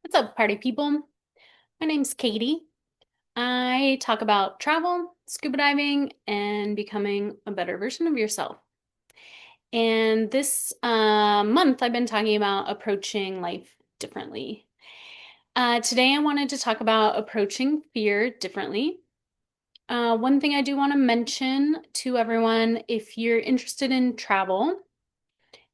What's up, party people? My name's Katie. I talk about travel, scuba diving, and becoming a better version of yourself. And this month, I've been talking about approaching life differently. Today, I wanted to talk about approaching fear differently. One thing I do want to mention to everyone, if you're interested in travel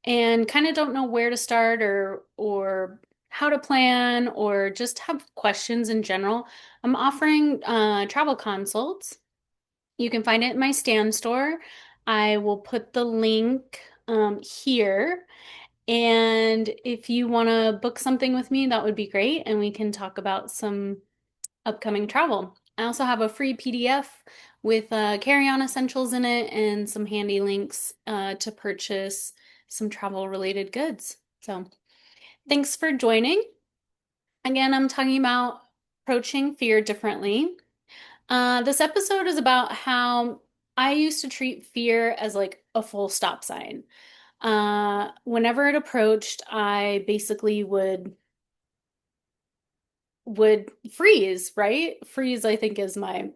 and kind of don't know where to start or how to plan or just have questions in general, I'm offering travel consults. You can find it in my stand store. I will put the link here. And if you want to book something with me, that would be great. And we can talk about some upcoming travel. I also have a free PDF with carry-on essentials in it and some handy links to purchase some travel-related goods. So thanks for joining. Again, I'm talking about approaching fear differently. This episode is about how I used to treat fear as like a full stop sign. Whenever it approached, I basically would freeze, right? Freeze, I think, is my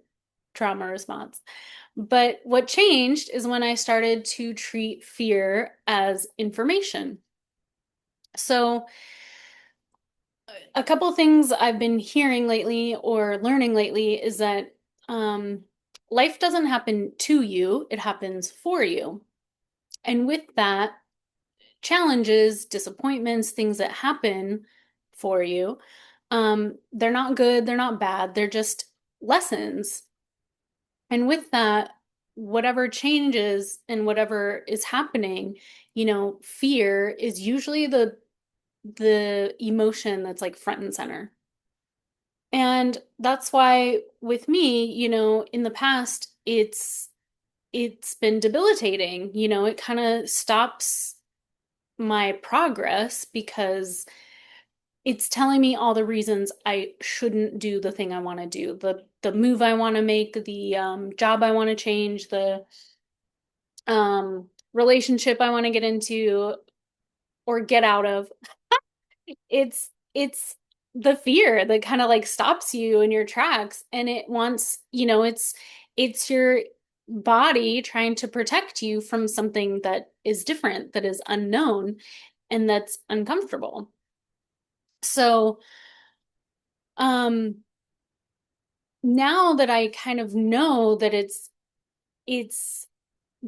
trauma response. But what changed is when I started to treat fear as information. So, a couple things I've been hearing lately or learning lately is that um, life doesn't happen to you, it happens for you. And with that, challenges, disappointments, things that happen for you, they're not good, they're not bad, they're just lessons. And with that, whatever changes and whatever is happening, fear is usually the emotion that's like front and center. And that's why with me, in the past, it's been debilitating. It kind of stops my progress because it's telling me all the reasons I shouldn't do the thing I want to do, the move I want to make, the job I want to change, the relationship I want to get into or get out of. It's the fear that kind of like stops you in your tracks, and it wants, it's your body trying to protect you from something that is different, that is unknown, and that's uncomfortable. So, um now that I kind of know that it's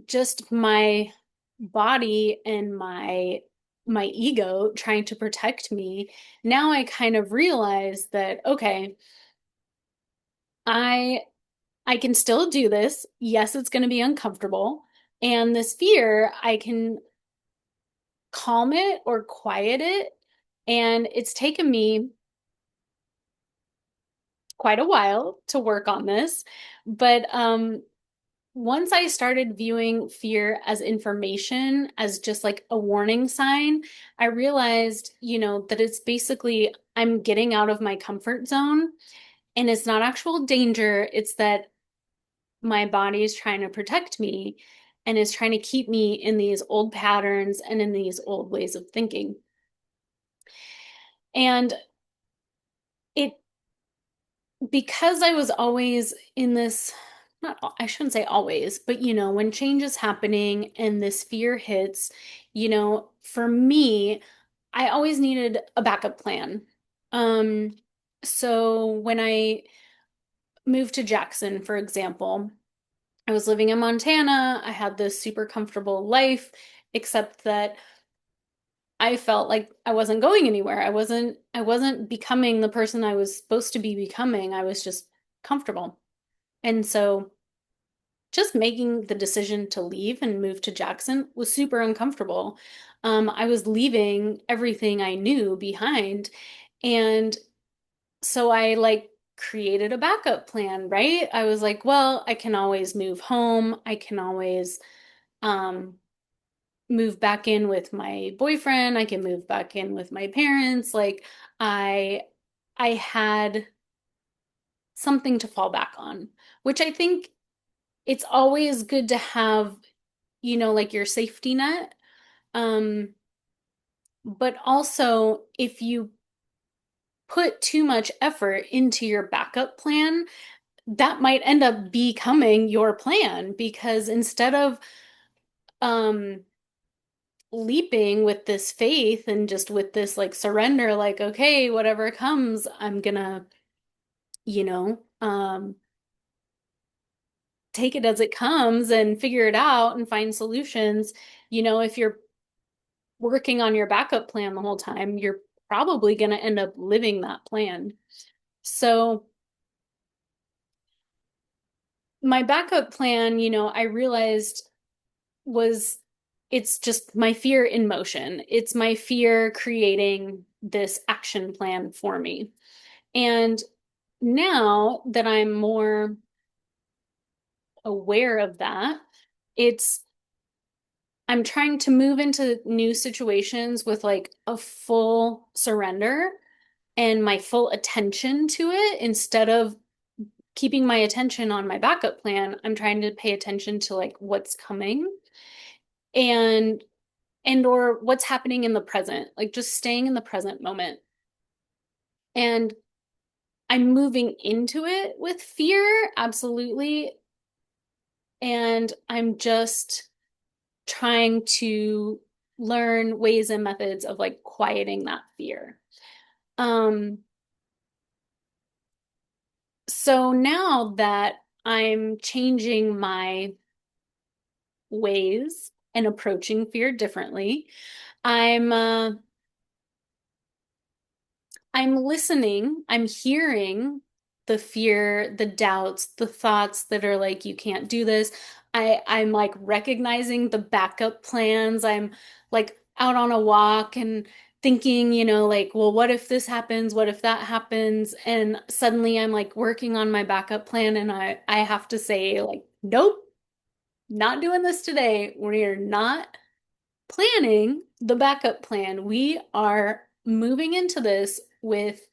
just my body and my ego trying to protect me, now I kind of realize that okay, I I can still do this. Yes, it's going to be uncomfortable. And this fear, I can calm it or quiet it. And it's taken me quite a while to work on this. But once I started viewing fear as information, as just like a warning sign, I realized, that it's basically I'm getting out of my comfort zone, and it's not actual danger. It's that my body is trying to protect me and is trying to keep me in these old patterns and in these old ways of thinking. And it, because I was always in this, not, I shouldn't say always, but when change is happening and this fear hits, for me, I always needed a backup plan. Um, so when I moved to Jackson, for example, I was living in Montana. I had this super comfortable life, except that I felt like I wasn't going anywhere. I wasn't becoming the person I was supposed to be becoming. I was just comfortable. And so just making the decision to leave and move to Jackson was super uncomfortable. I was leaving everything I knew behind. And so I like created a backup plan, right? I was like, well, I can always move home. I can always um, move back in with my boyfriend. I can move back in with my parents. Like I I had something to fall back on, which I think it's always good to have, like your safety net. Um, but also if you put too much effort into your backup plan, that might end up becoming your plan because instead of um leaping with this faith and just with this like surrender, like, okay, whatever comes, I'm gonna, you know, take it as it comes and figure it out and find solutions. If you're working on your backup plan the whole time, you're probably going to end up living that plan. So, my backup plan, I realized was it's just my fear in motion. It's my fear creating this action plan for me. And now that I'm more aware of that, it's I'm trying to move into new situations with like a full surrender and my full attention to it instead of keeping my attention on my backup plan. I'm trying to pay attention to like what's coming and or what's happening in the present, like just staying in the present moment. And I'm moving into it with fear, absolutely. And I'm just trying to learn ways and methods of like quieting that fear. Um, so now that I'm changing my ways and approaching fear differently, I'm uh, I'm listening, I'm hearing the fear, the doubts, the thoughts that are like, you can't do this. I'm like recognizing the backup plans. I'm like out on a walk and thinking, like, well, what if this happens? What if that happens? And suddenly I'm like working on my backup plan and I have to say, like, nope, not doing this today. We're not planning the backup plan. We are moving into this with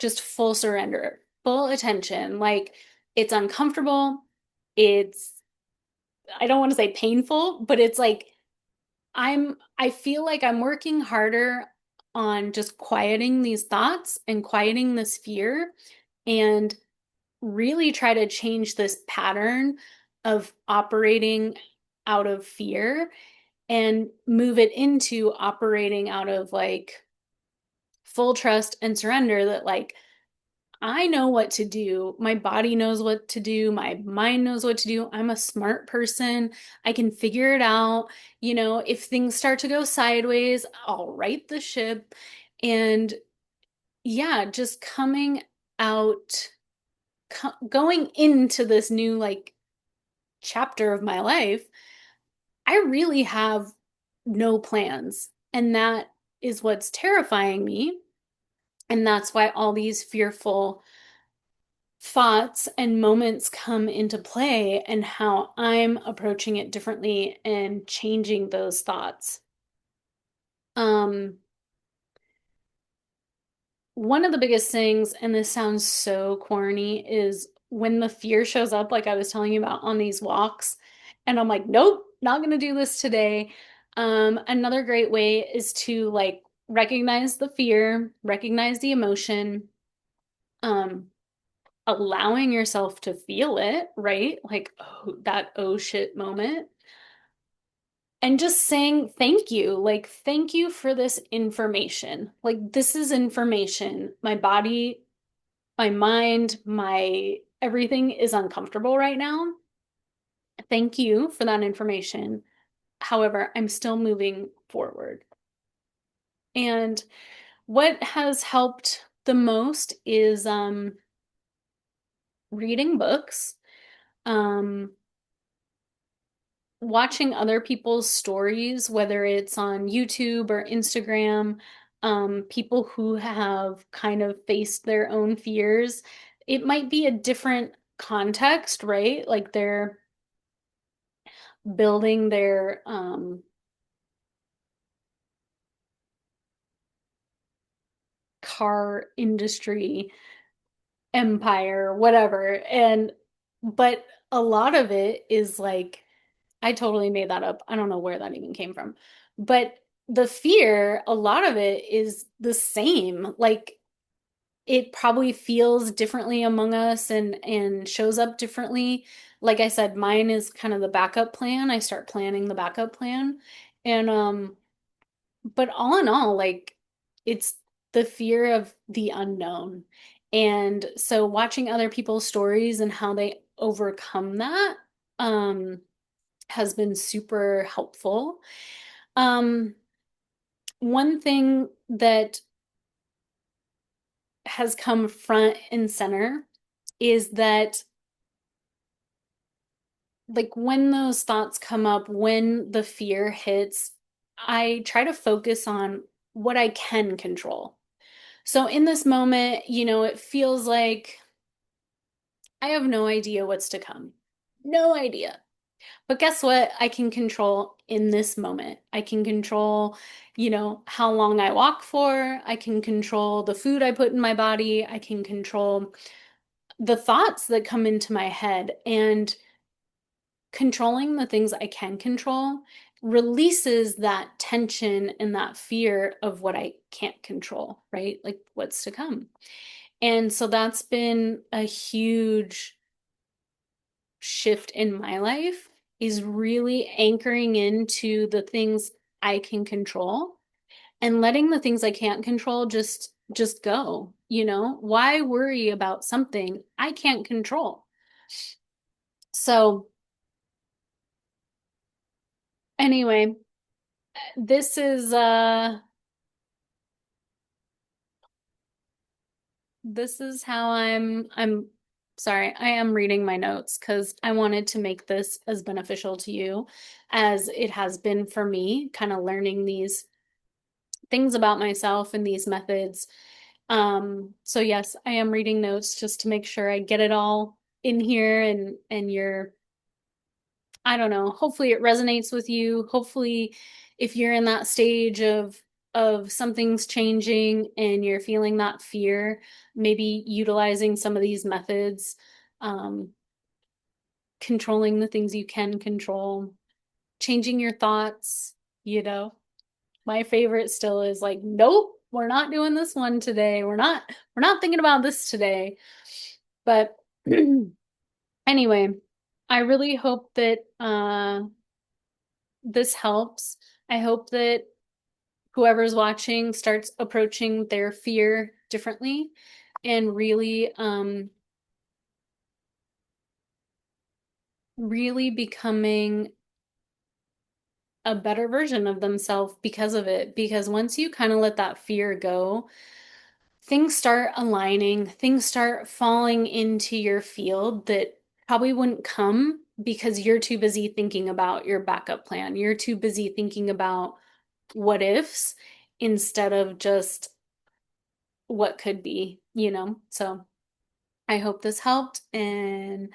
just full surrender, full attention. Like it's uncomfortable. It's, I don't want to say painful, but it's like I feel like I'm working harder on just quieting these thoughts and quieting this fear and really try to change this pattern of operating out of fear and move it into operating out of like full trust and surrender that like I know what to do. My body knows what to do. My mind knows what to do. I'm a smart person. I can figure it out. If things start to go sideways, I'll right the ship. And yeah, just coming out, going into this new like chapter of my life, I really have no plans. And that is what's terrifying me. And that's why all these fearful thoughts and moments come into play and how I'm approaching it differently and changing those thoughts. Um, One of the biggest things, and this sounds so corny, is when the fear shows up, like I was telling you about on these walks, and I'm like, nope, not gonna do this today. Another great way is to like recognize the fear, recognize the emotion, um, allowing yourself to feel it, right? Like, oh, that oh shit moment. And just saying thank you. Like, thank you for this information. Like, this is information. My body, my mind, my everything is uncomfortable right now. Thank you for that information. However, I'm still moving forward. And what has helped the most is reading books. Um, Watching other people's stories, whether it's on YouTube or Instagram, people who have kind of faced their own fears, it might be a different context, right? Like they're building their car industry empire, whatever. But a lot of it is like, I totally made that up. I don't know where that even came from. But the fear, a lot of it is the same. Like it probably feels differently among us and shows up differently. Like I said, mine is kind of the backup plan. I start planning the backup plan. And but all in all, like it's the fear of the unknown. And so watching other people's stories and how they overcome that um has been super helpful. Um One thing that has come front and center is that like when those thoughts come up, when the fear hits, I try to focus on what I can control. So in this moment, it feels like I have no idea what's to come. No idea. But guess what? I can control in this moment. I can control, how long I walk for. I can control the food I put in my body. I can control the thoughts that come into my head. And controlling the things I can control releases that tension and that fear of what I can't control, right? Like what's to come. And so that's been a huge shift in my life is really anchoring into the things I can control and letting the things I can't control just go, Why worry about something I can't control? So anyway, this is this is how I'm sorry, I am reading my notes because I wanted to make this as beneficial to you as it has been for me, kind of learning these things about myself and these methods. So yes, I am reading notes just to make sure I get it all in here and you're I don't know, hopefully it resonates with you. Hopefully if you're in that stage of something's changing and you're feeling that fear, maybe utilizing some of these methods, um, controlling the things you can control, changing your thoughts, you know. My favorite still is like, nope, we're not doing this one today. We're not thinking about this today. But anyway, I really hope that this helps. I hope that whoever's watching starts approaching their fear differently and really becoming a better version of themselves because of it. Because once you kind of let that fear go, things start aligning, things start falling into your field that probably wouldn't come because you're too busy thinking about your backup plan. You're too busy thinking about what ifs instead of just what could be. So I hope this helped. And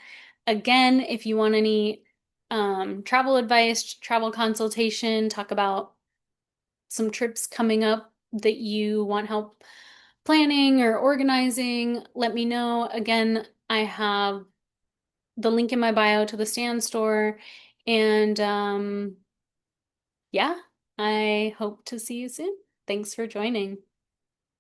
again, if you want any travel advice, travel consultation, talk about some trips coming up that you want help planning or organizing, let me know. Again, I have the link in my bio to the Stand store. And yeah, I hope to see you soon. Thanks for joining.